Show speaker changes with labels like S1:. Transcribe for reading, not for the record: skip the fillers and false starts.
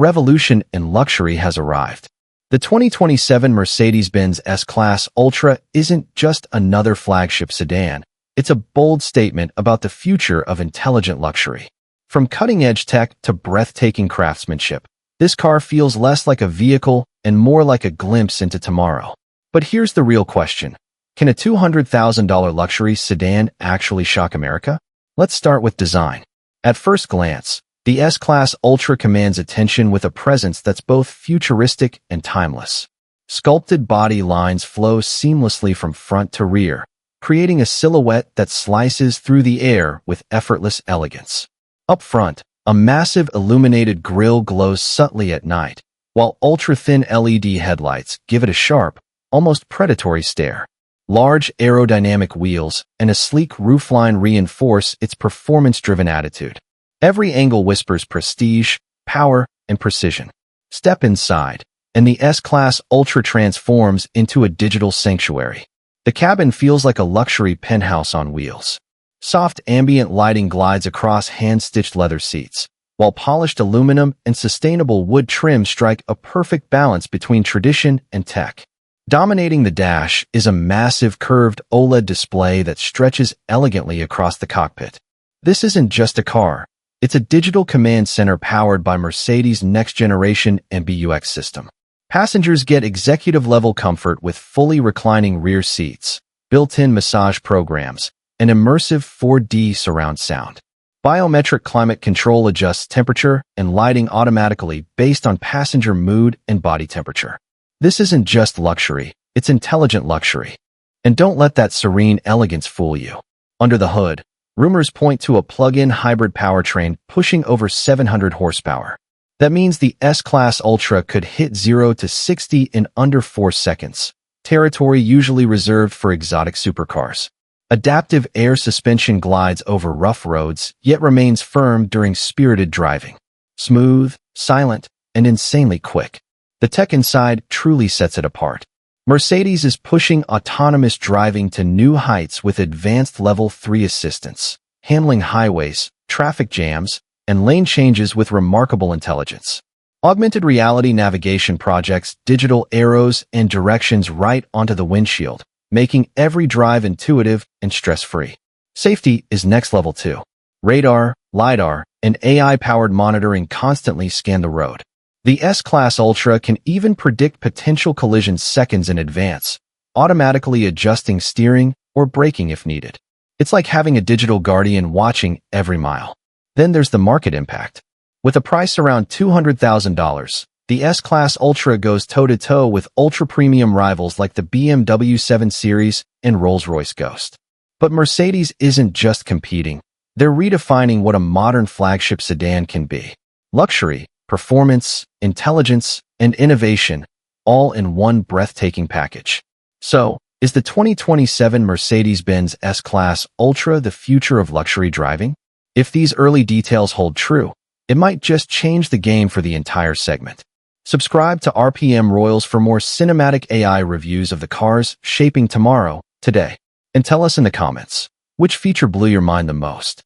S1: revolution in luxury has arrived. The 2027 Mercedes-Benz S-Class Ultra isn't just another flagship sedan. It's a bold statement about the future of intelligent luxury. From cutting-edge tech to breathtaking craftsmanship, this car feels less like a vehicle and more like a glimpse into tomorrow. But here's the real question. Can a $200,000 luxury sedan actually shock America? Let's start with design. At first glance, the S-Class Ultra commands attention with a presence that's both futuristic and timeless. Sculpted body lines flow seamlessly from front to rear, creating a silhouette that slices through the air with effortless elegance. Up front, a massive illuminated grille glows subtly at night, while ultra-thin LED headlights give it a sharp, almost predatory stare. Large aerodynamic wheels and a sleek roofline reinforce its performance-driven attitude. Every angle whispers prestige, power, and precision. Step inside, and the S-Class Ultra transforms into a digital sanctuary. The cabin feels like a luxury penthouse on wheels. Soft ambient lighting glides across hand-stitched leather seats, while polished aluminum and sustainable wood trim strike a perfect balance between tradition and tech. Dominating the dash is a massive curved OLED display that stretches elegantly across the cockpit. This isn't just a car. It's a digital command center powered by Mercedes' next-generation MBUX system. Passengers get executive-level comfort with fully reclining rear seats, built-in massage programs, and immersive 4D surround sound. Biometric climate control adjusts temperature and lighting automatically based on passenger mood and body temperature. This isn't just luxury, it's intelligent luxury. And don't let that serene elegance fool you. Under the hood, rumors point to a plug-in hybrid powertrain pushing over 700 horsepower. That means the S-Class Ultra could hit 0 to 60 in under 4 seconds, territory usually reserved for exotic supercars. Adaptive air suspension glides over rough roads, yet remains firm during spirited driving. Smooth, silent, and insanely quick. The tech inside truly sets it apart. Mercedes is pushing autonomous driving to new heights with advanced Level 3 assistance, handling highways, traffic jams, and lane changes with remarkable intelligence. Augmented reality navigation projects digital arrows and directions right onto the windshield, making every drive intuitive and stress-free. Safety is next level too. Radar, LiDAR, and AI-powered monitoring constantly scan the road. The S-Class Ultra can even predict potential collisions seconds in advance, automatically adjusting steering or braking if needed. It's like having a digital guardian watching every mile. Then there's the market impact. With a price around $200,000, the S-Class Ultra goes toe-to-toe with ultra-premium rivals like the BMW 7 Series and Rolls-Royce Ghost. But Mercedes isn't just competing. They're redefining what a modern flagship sedan can be. Luxury, performance, intelligence, and innovation, all in one breathtaking package. So, is the 2027 Mercedes-Benz S-Class Ultra the future of luxury driving? If these early details hold true, it might just change the game for the entire segment. Subscribe to RPM Royals for more cinematic AI reviews of the cars shaping tomorrow, today. And tell us in the comments, which feature blew your mind the most?